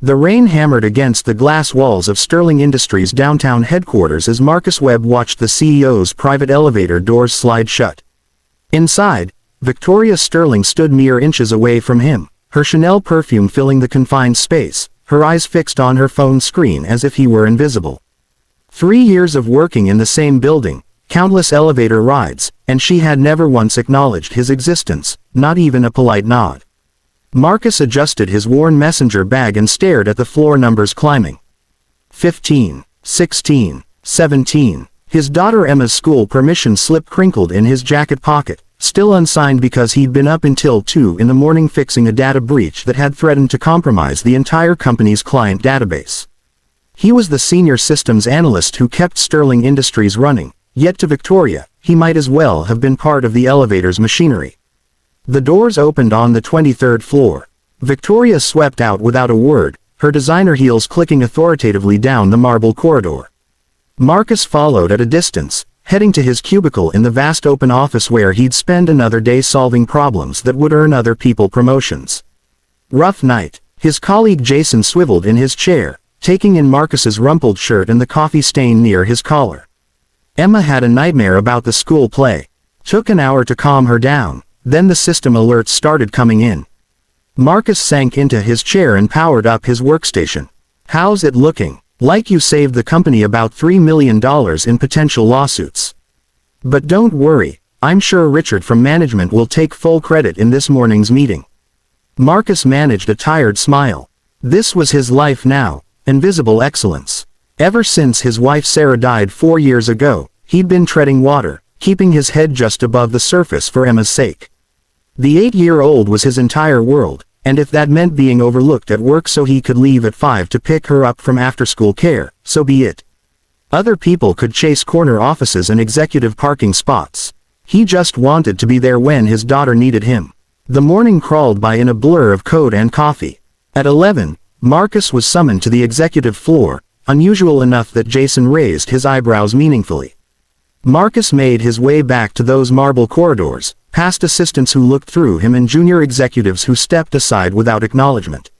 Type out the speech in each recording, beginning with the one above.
The rain hammered against the glass walls of Sterling Industries' downtown headquarters as Marcus Webb watched the CEO's private elevator doors slide shut. Inside, Victoria Sterling stood mere inches away from him, her Chanel perfume filling the confined space, her eyes fixed on her phone screen as if he were invisible. 3 years of working in the same building, countless elevator rides, and she had never once acknowledged his existence, not even a polite nod. Marcus adjusted his worn messenger bag and stared at the floor numbers climbing. 15, 16, 17. His daughter Emma's school permission slip crinkled in his jacket pocket, still unsigned because he'd been up until 2 in the morning fixing a data breach that had threatened to compromise the entire company's client database. He was the senior systems analyst who kept Sterling Industries running, yet to Victoria, he might as well have been part of the elevator's machinery. The doors opened on the 23rd floor. Victoria swept out without a word, her designer heels clicking authoritatively down the marble corridor. Marcus followed at a distance, heading to his cubicle in the vast open office where he'd spend another day solving problems that would earn other people promotions. Rough night. His colleague Jason swiveled in his chair, taking in Marcus's rumpled shirt and the coffee stain near his collar. Emma had a nightmare about the school play. Took an hour to calm her down. Then the system alerts started coming in. Marcus sank into his chair and powered up his workstation. How's it looking? Like you saved the company about $3 million in potential lawsuits. But don't worry, I'm sure Richard from management will take full credit in this morning's meeting. Marcus managed a tired smile. This was his life now, invisible excellence. Ever since his wife Sarah died 4 years ago, he'd been treading water, keeping his head just above the surface for Emma's sake. The 8-year-old was his entire world, and if that meant being overlooked at work so he could leave at 5 to pick her up from after-school care, so be it. Other people could chase corner offices and executive parking spots. He just wanted to be there when his daughter needed him. The morning crawled by in a blur of code and coffee. At 11, Marcus was summoned to the executive floor, unusual enough that Jason raised his eyebrows meaningfully. Marcus made his way back to those marble corridors, past assistants who looked through him and junior executives who stepped aside without acknowledgement.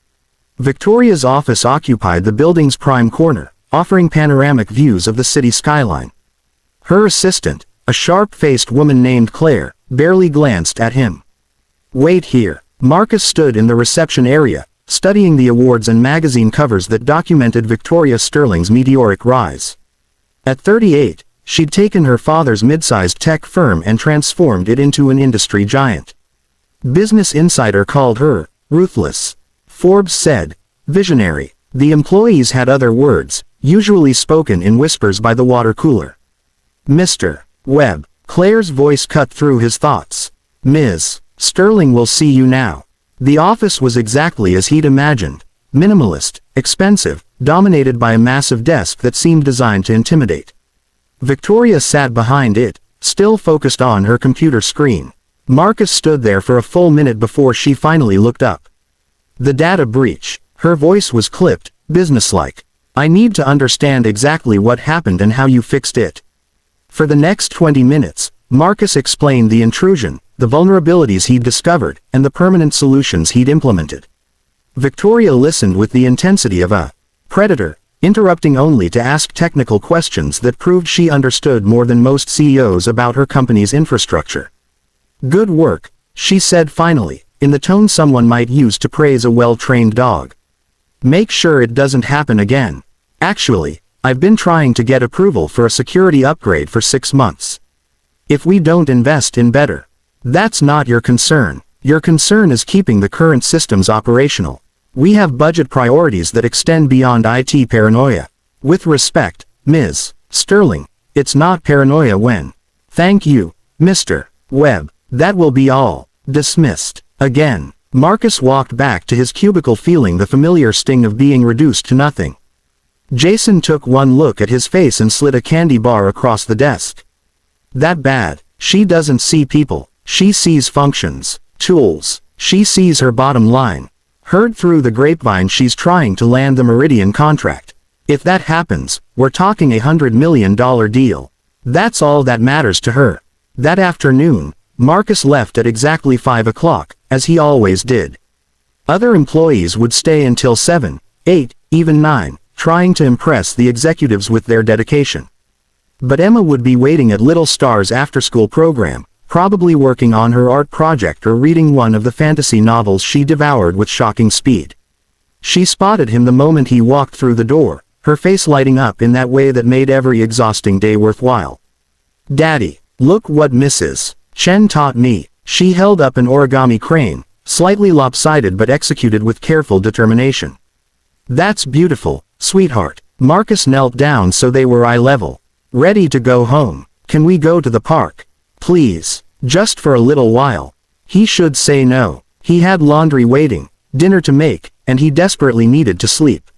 Victoria's office occupied the building's prime corner, offering panoramic views of the city skyline. Her assistant, a sharp-faced woman named Claire, barely glanced at him. Wait here. Marcus stood in the reception area, studying the awards and magazine covers that documented Victoria Sterling's meteoric rise. At 38, she'd taken her father's mid-sized tech firm and transformed it into an industry giant. Business Insider called her ruthless. Forbes said visionary. The employees had other words, usually spoken in whispers by the water cooler. Mr. Webb. Claire's voice cut through his thoughts. Ms. Sterling will see you now. The office was exactly as he'd imagined. Minimalist, expensive, dominated by a massive desk that seemed designed to intimidate. Victoria sat behind it, still focused on her computer screen. Marcus stood there for a full minute before she finally looked up. The data breach. Her voice was clipped, businesslike. I need to understand exactly what happened and how you fixed it. For the next 20 minutes, Marcus explained the intrusion, the vulnerabilities he'd discovered, and the permanent solutions he'd implemented. Victoria listened with the intensity of a predator, interrupting only to ask technical questions that proved she understood more than most CEOs about her company's infrastructure. Good work, she said finally, in the tone someone might use to praise a well-trained dog. Make sure it doesn't happen again. Actually, I've been trying to get approval for a security upgrade for 6 months. If we don't invest in better, that's not your concern. Your concern is keeping the current systems operational. We have budget priorities that extend beyond IT paranoia. With respect, Ms. Sterling, it's not paranoia when. Thank you, Mr. Webb. That will be all. Dismissed. Again. Marcus walked back to his cubicle feeling the familiar sting of being reduced to nothing. Jason took one look at his face and slid a candy bar across the desk. That bad. She doesn't see people. She sees functions, tools. She sees her bottom line. Heard through the grapevine she's trying to land the Meridian contract. If that happens, we're talking $100 million deal. That's all that matters to her. That afternoon, Marcus left at exactly 5 o'clock, as he always did. Other employees would stay until 7, 8, even 9, trying to impress the executives with their dedication. But Emma would be waiting at Little Star's after-school program, probably working on her art project or reading one of the fantasy novels she devoured with shocking speed. She spotted him the moment he walked through the door, her face lighting up in that way that made every exhausting day worthwhile. "Daddy, look what Mrs. Chen taught me." She held up an origami crane, slightly lopsided but executed with careful determination. "That's beautiful, sweetheart." Marcus knelt down so they were eye level. "Ready to go home? Can we go to the park? Please, just for a little while." He should say no. He had laundry waiting, dinner to make, and he desperately needed to sleep.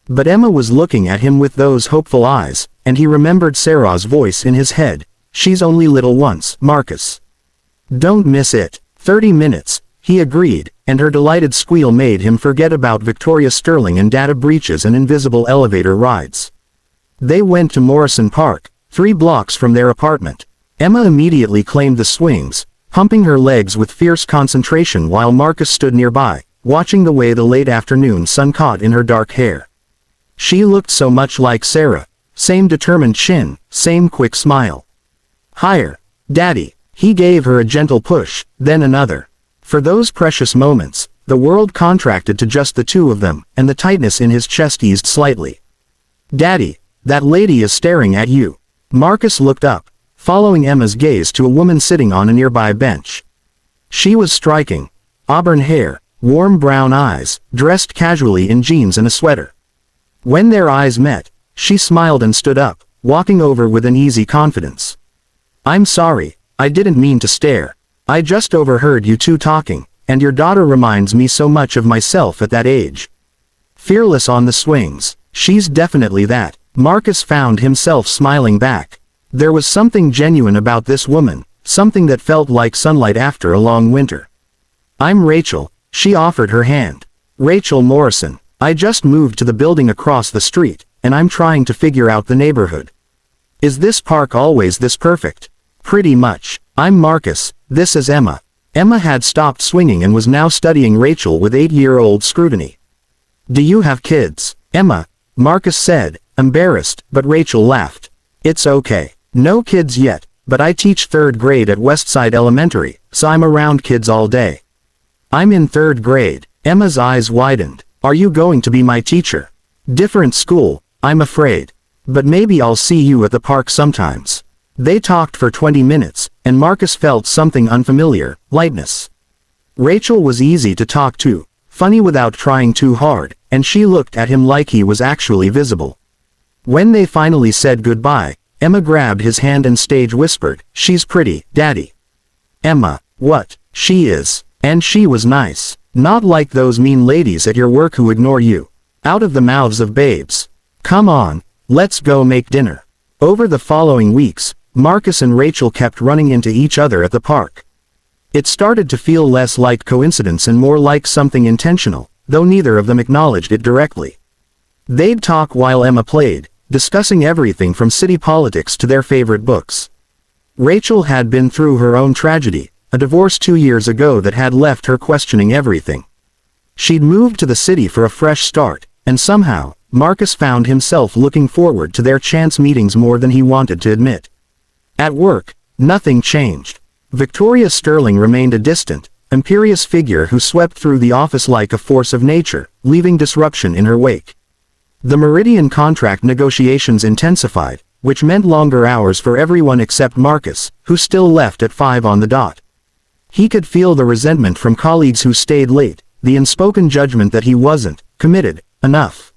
But Emma was looking at him with those hopeful eyes, and he remembered Sarah's voice in his head. "She's only little once, Marcus. Don't miss it." 30 minutes, he agreed, and her delighted squeal made him forget about Victoria Sterling and data breaches and invisible elevator rides. They went to Morrison Park, 3 blocks from their apartment. Emma immediately claimed the swings, pumping her legs with fierce concentration while Marcus stood nearby, watching the way the late afternoon sun caught in her dark hair. She looked so much like Sarah. Same determined chin, same quick smile. "Higher, Daddy." He gave her a gentle push, then another. For those precious moments, the world contracted to just the two of them, and the tightness in his chest eased slightly. "Daddy, that lady is staring at you." Marcus looked up, following Emma's gaze to a woman sitting on a nearby bench. She was striking. Auburn hair, warm brown eyes, dressed casually in jeans and a sweater. When their eyes met, she smiled and stood up, walking over with an easy confidence. "I'm sorry, I didn't mean to stare. I just overheard you two talking, and your daughter reminds me so much of myself at that age. Fearless on the swings, she's definitely that." Marcus found himself smiling back. There was something genuine about this woman, something that felt like sunlight after a long winter. "I'm Rachel," she offered her hand. "Rachel Morrison. I just moved to the building across the street, and I'm trying to figure out the neighborhood. Is this park always this perfect?" "Pretty much. I'm Marcus, this is Emma." Emma had stopped swinging and was now studying Rachel with 8-year-old scrutiny. "Do you have kids, Emma?" Marcus said, embarrassed, but Rachel laughed. "It's okay. No kids yet, but I teach 3rd grade at Westside Elementary, so I'm around kids all day." "I'm in 3rd grade." Emma's eyes widened. "Are you going to be my teacher?" "Different school, I'm afraid. But maybe I'll see you at the park sometimes." They talked for 20 minutes, and Marcus felt something unfamiliar, lightness. Rachel was easy to talk to, funny without trying too hard, and she looked at him like he was actually visible. When they finally said goodbye, Emma grabbed his hand and stage whispered, "She's pretty, Daddy." "Emma, what?" "She is. And she was nice. Not like those mean ladies at your work who ignore you." Out of the mouths of babes. "Come on, let's go make dinner." Over the following weeks, Marcus and Rachel kept running into each other at the park. It started to feel less like coincidence and more like something intentional, though neither of them acknowledged it directly. They'd talk while Emma played, discussing everything from city politics to their favorite books. Rachel had been through her own tragedy, a divorce 2 years ago that had left her questioning everything. She'd moved to the city for a fresh start, and somehow, Marcus found himself looking forward to their chance meetings more than he wanted to admit. At work, nothing changed. Victoria Sterling remained a distant, imperious figure who swept through the office like a force of nature, leaving disruption in her wake. The Meridian contract negotiations intensified, which meant longer hours for everyone except Marcus, who still left at 5 on the dot. He could feel the resentment from colleagues who stayed late, the unspoken judgment that he wasn't committed enough.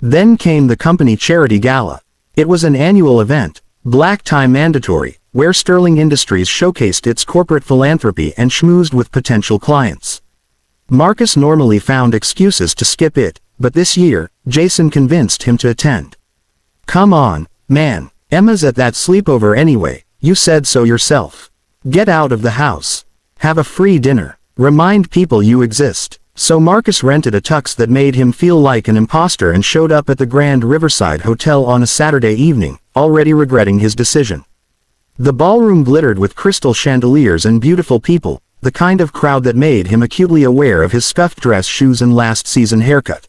Then came the company charity gala. It was an annual event, black tie mandatory, where Sterling Industries showcased its corporate philanthropy and schmoozed with potential clients. Marcus normally found excuses to skip it, but this year, Jason convinced him to attend. "Come on, man, Emma's at that sleepover anyway, you said so yourself. Get out of the house. Have a free dinner. Remind people you exist." So Marcus rented a tux that made him feel like an imposter and showed up at the Grand Riverside Hotel on a Saturday evening, already regretting his decision. The ballroom glittered with crystal chandeliers and beautiful people, the kind of crowd that made him acutely aware of his scuffed dress shoes and last season haircut.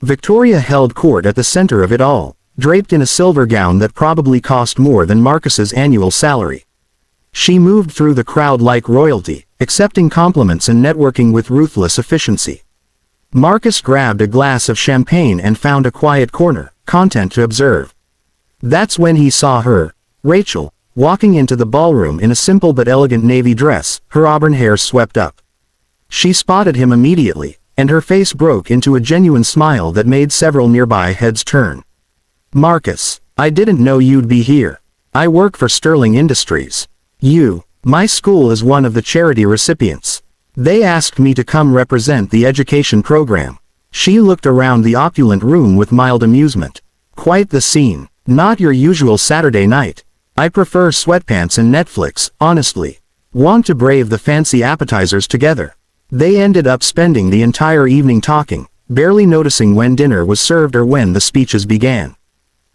Victoria held court at the center of it all, draped in a silver gown that probably cost more than Marcus's annual salary. She moved through the crowd like royalty, accepting compliments and networking with ruthless efficiency. Marcus grabbed a glass of champagne and found a quiet corner, content to observe. That's when he saw her, Rachel, walking into the ballroom in a simple but elegant navy dress, her auburn hair swept up. She spotted him immediately, and her face broke into a genuine smile that made several nearby heads turn. "Marcus, I didn't know you'd be here. I work for Sterling Industries. My school is one of the charity recipients. They asked me to come represent the education program." She looked around the opulent room with mild amusement. "Quite the scene. Not your usual Saturday night. I prefer sweatpants and Netflix, honestly. Want to brave the fancy appetizers together." They ended up spending the entire evening talking, barely noticing when dinner was served or when the speeches began.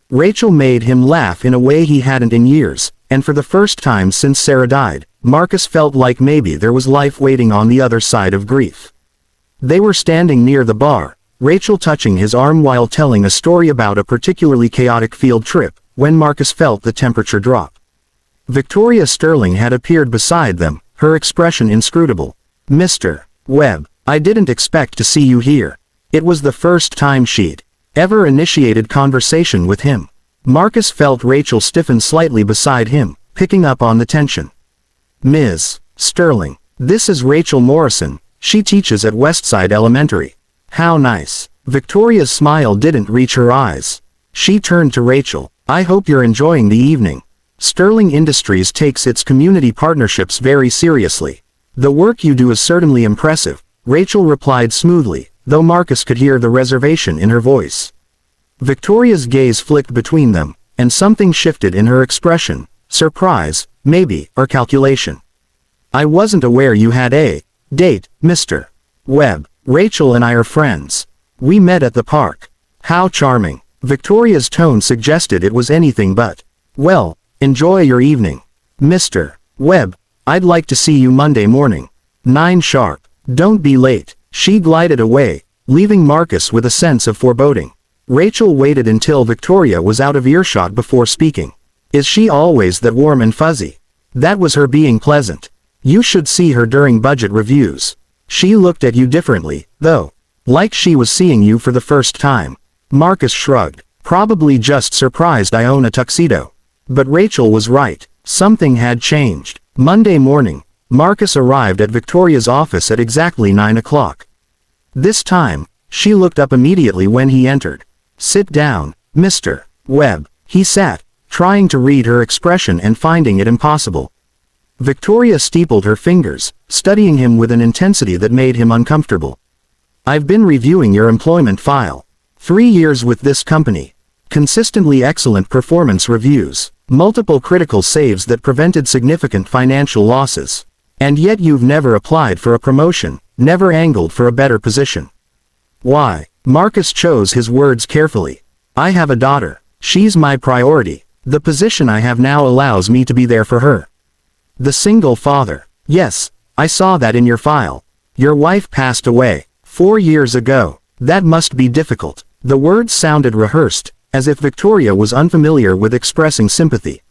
Rachel made him laugh in a way he hadn't in years, and for the first time since Sarah died, Marcus felt like maybe there was life waiting on the other side of grief. They were standing near the bar, Rachel touching his arm while telling a story about a particularly chaotic field trip, when Marcus felt the temperature drop. Victoria Sterling had appeared beside them, her expression inscrutable. "Mr. Webb, I didn't expect to see you here." It was the first time she'd ever initiated conversation with him. Marcus felt Rachel stiffen slightly beside him, picking up on the tension. "Ms. Sterling, this is Rachel Morrison. She teaches at Westside Elementary." "How nice." Victoria's smile didn't reach her eyes. She turned to Rachel. "I hope you're enjoying the evening. Sterling Industries takes its community partnerships very seriously. The work you do is certainly impressive," Rachel replied smoothly, though Marcus could hear the reservation in her voice. Victoria's gaze flicked between them, and something shifted in her expression. Surprise, maybe, or calculation. "I wasn't aware you had a date, Mr. Webb. Rachel and I are friends. We met at the park." "How charming." Victoria's tone suggested it was anything but. "Well, enjoy your evening. Mr. Webb, I'd like to see you Monday morning. 9 sharp. Don't be late." She glided away, leaving Marcus with a sense of foreboding. Rachel waited until Victoria was out of earshot before speaking. "Is she always that warm and fuzzy?" That was her being pleasant. "You should see her during budget reviews. She looked at you differently, though. Like she was seeing you for the first time." Marcus shrugged. "Probably just surprised I own a tuxedo." But Rachel was right. Something had changed. Monday morning, Marcus arrived at Victoria's office at exactly 9 o'clock. This time, she looked up immediately when he entered. "Sit down, Mr. Webb." He sat, trying to read her expression and finding it impossible. Victoria steepled her fingers, studying him with an intensity that made him uncomfortable. "I've been reviewing your employment file. 3 years with this company. Consistently excellent performance reviews. Multiple critical saves that prevented significant financial losses. And yet you've never applied for a promotion, never angled for a better position. Why?" Marcus chose his words carefully. "I have a daughter. She's my priority. The position I have now allows me to be there for her." "The single father. Yes, I saw that in your file. Your wife passed away 4 years ago. That must be difficult." The words sounded rehearsed, as if Victoria was unfamiliar with expressing sympathy.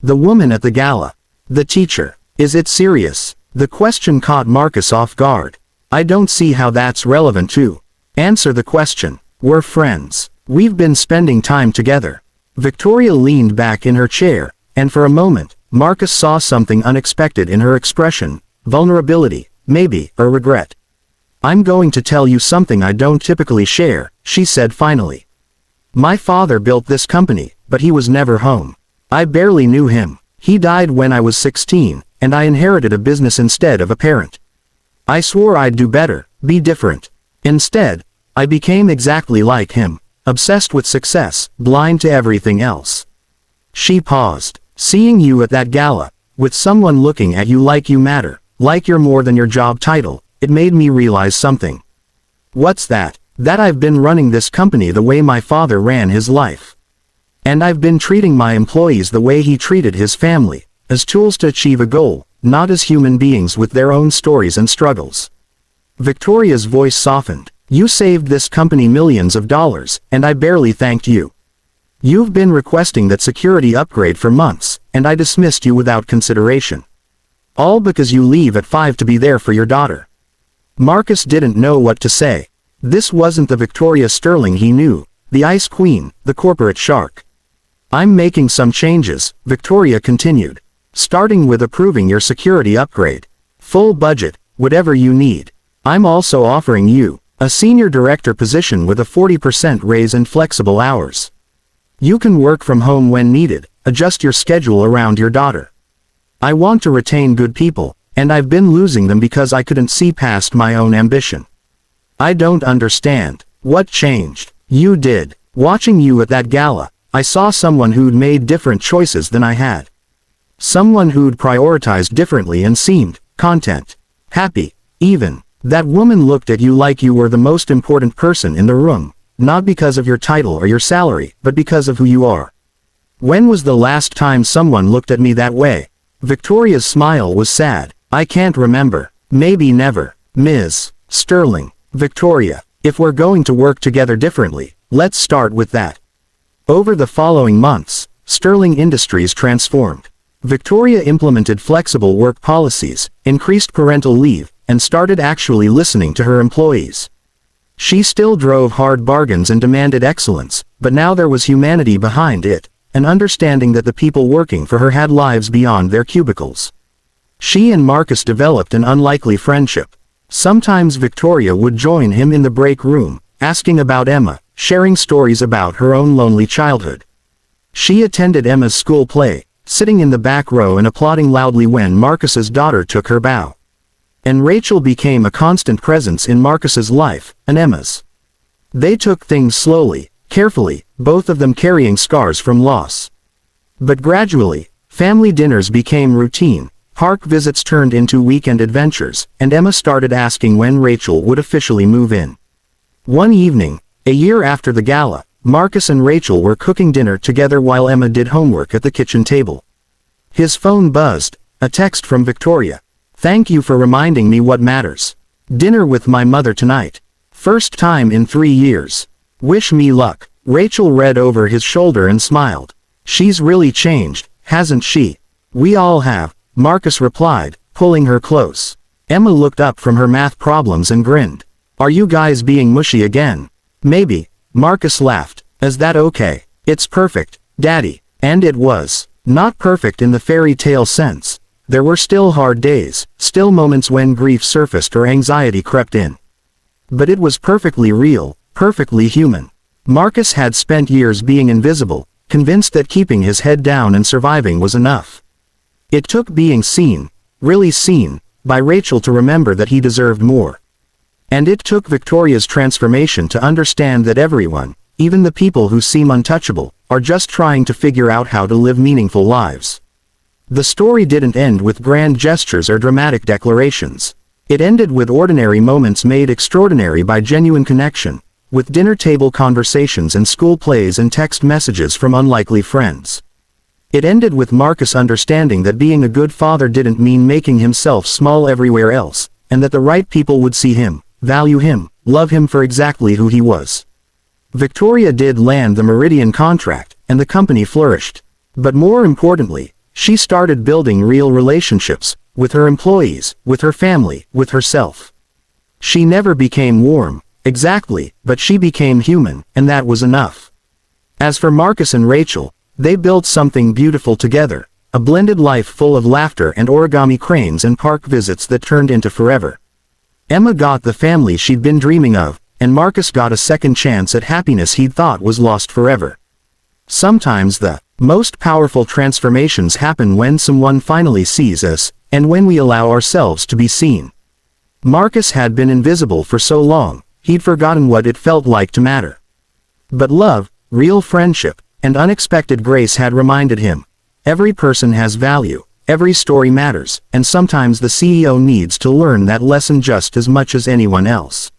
"The woman at the gala. The teacher. Is it serious?" The question caught Marcus off guard. "I don't see how that's relevant to." "Answer the question." "We're friends. We've been spending time together." Victoria leaned back in her chair, and for a moment, Marcus saw something unexpected in her expression. Vulnerability, maybe, or regret. "I'm going to tell you something I don't typically share," she said finally. "My father built this company, but he was never home. I barely knew him. He died when I was 16, and I inherited a business instead of a parent. I swore I'd do better, be different. Instead, I became exactly like him, obsessed with success, blind to everything else." She paused. "Seeing you at that gala, with someone looking at you like you matter, like you're more than your job title, it made me realize something." "What's that?" "That I've been running this company the way my father ran his life. And I've been treating my employees the way he treated his family, as tools to achieve a goal, not as human beings with their own stories and struggles." Victoria's voice softened. You saved this company millions of dollars, and I barely thanked you. You've been requesting that security upgrade for months, and I dismissed you without consideration. All because you leave at 5 to be there for your daughter." Marcus didn't know what to say. This wasn't the Victoria Sterling he knew, the Ice Queen, the corporate shark. "I'm making some changes," Victoria continued. "Starting with approving your security upgrade. Full budget, whatever you need. I'm also offering you a senior director position with a 40% raise and flexible hours. You can work from home when needed, adjust your schedule around your daughter. I want to retain good people, and I've been losing them because I couldn't see past my own ambition." "I don't understand. What changed?" "You did. Watching you at that gala, I saw someone who'd made different choices than I had. Someone who'd prioritized differently and seemed content, happy, even. That woman looked at you like you were the most important person in the room, not because of your title or your salary, but because of who you are. When was the last time someone looked at me that way?" Victoria's smile was sad. "I can't remember. Maybe never." "Ms. Sterling." "Victoria, if we're going to work together differently, let's start with that." Over the following months, Sterling Industries transformed. Victoria implemented flexible work policies, increased parental leave, and started actually listening to her employees. She still drove hard bargains and demanded excellence, but now there was humanity behind it, an understanding that the people working for her had lives beyond their cubicles. She and Marcus developed an unlikely friendship. Sometimes Victoria would join him in the break room, asking about Emma, sharing stories about her own lonely childhood. She attended Emma's school play, sitting in the back row and applauding loudly when Marcus's daughter took her bow. And Rachel became a constant presence in Marcus's life, and Emma's. They took things slowly, carefully, both of them carrying scars from loss. But gradually, family dinners became routine, park visits turned into weekend adventures, and Emma started asking when Rachel would officially move in. One evening, a year after the gala, Marcus and Rachel were cooking dinner together while Emma did homework at the kitchen table. His phone buzzed, a text from Victoria. "Thank you for reminding me what matters. Dinner with my mother tonight. First time in 3 years. Wish me luck." Rachel read over his shoulder and smiled. "She's really changed, hasn't she?" "We all have," Marcus replied, pulling her close. Emma looked up from her math problems and grinned. "Are you guys being mushy again?" "Maybe," Marcus laughed. "Is that okay?" "It's perfect, Daddy." And it was. Not perfect in the fairy tale sense. There were still hard days, still moments when grief surfaced or anxiety crept in. But it was perfectly real, perfectly human. Marcus had spent years being invisible, convinced that keeping his head down and surviving was enough. It took being seen, really seen, by Rachel to remember that he deserved more. And it took Victoria's transformation to understand that everyone, even the people who seem untouchable, are just trying to figure out how to live meaningful lives. The story didn't end with grand gestures or dramatic declarations. It ended with ordinary moments made extraordinary by genuine connection, with dinner table conversations and school plays and text messages from unlikely friends. It ended with Marcus understanding that being a good father didn't mean making himself small everywhere else, and that the right people would see him, value him, love him for exactly who he was. Victoria did land the Meridian contract, and the company flourished. But more importantly, she started building real relationships, with her employees, with her family, with herself. She never became warm, exactly, but she became human, and that was enough. As for Marcus and Rachel, they built something beautiful together, a blended life full of laughter and origami cranes and park visits that turned into forever. Emma got the family she'd been dreaming of, and Marcus got a second chance at happiness he'd thought was lost forever. Sometimes the most powerful transformations happen when someone finally sees us, and when we allow ourselves to be seen. Marcus had been invisible for so long, he'd forgotten what it felt like to matter. But love, real friendship, and unexpected grace had reminded him. Every person has value, every story matters, and sometimes the CEO needs to learn that lesson just as much as anyone else.